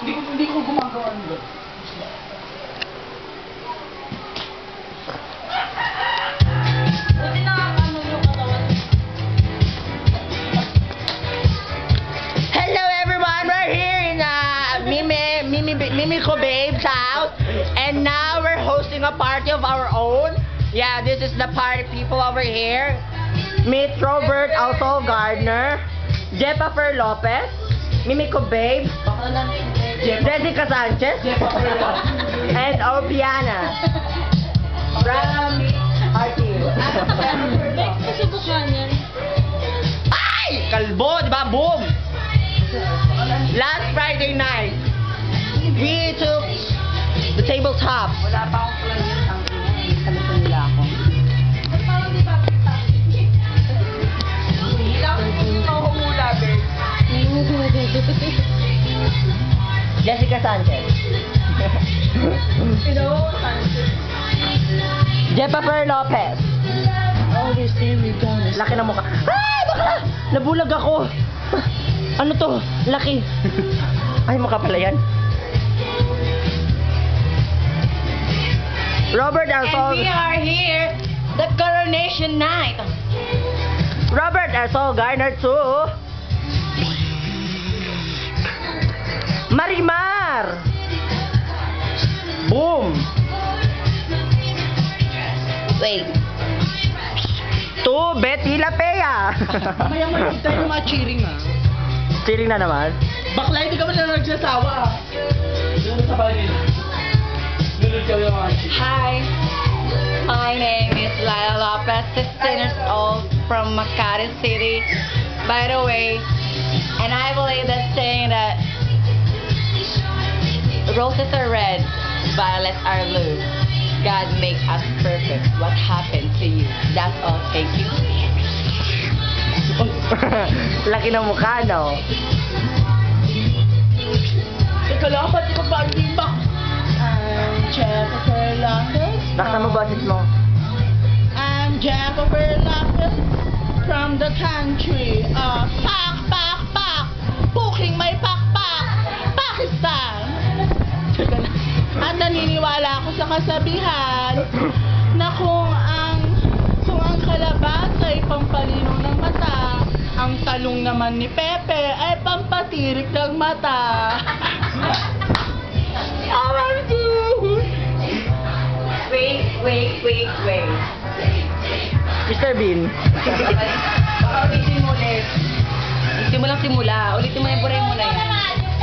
Hindi ko gumagawa nito. Hello everyone, we're here in Mimi Ko Babe's house, and now we're hosting a party of our own. Yeah, this is the party people over here. Meet Robert Alsol Gardner, Jeffer Lopez, Mimi Ko Babe, Jessica Sanchez, and Obiana. From RTU. Ay! Kalbo, di ba? Boom! Last Friday night, we took the tabletop. Wala pa akong plan yun. Ang kalito nila ako. Jessica Sanchez. Jeffer Lopez. Laki na mukha. Ay, bakla! Nabulag ako. Ano to? Laki. Ay, mukha pala yan. Robert Alsol. And we are here, the coronation night. Robert Alsol Gardner too. Marimar. Boom. Wait. To Betty Lapea. Maya-maya tayo mga cheering ah. Cheering na naman. Bakla, hindi ka man na nagsasawa ah. Doon sa bagay. Lulod kami ng mga cheering. Hi, my name is Lila Lopez, 16 years old from Makati City, by the way, and I believe that saying that roses are red, violets are blue. God make us perfect. What happened to you? That's all. Thank you. Laki ng mukha, no? Teka lang, ba't di ko pa ang timbak? I'm Jeffer Lopez. Bakit mo boses mo? I'm Jeffer Lopez from the country of Pak. Puking may pakpak. Pakistan. At naniniwala ako sa kasabihan na kung ang kalabaw ay pampalinaw ng mata, ang talong naman ni Pepe ay pampatirik ng mata. Wait. Mr. Bean. Baka ulitin mo ulit. Hindi mo lang simula. Ulitin mo yung buray mo na yan.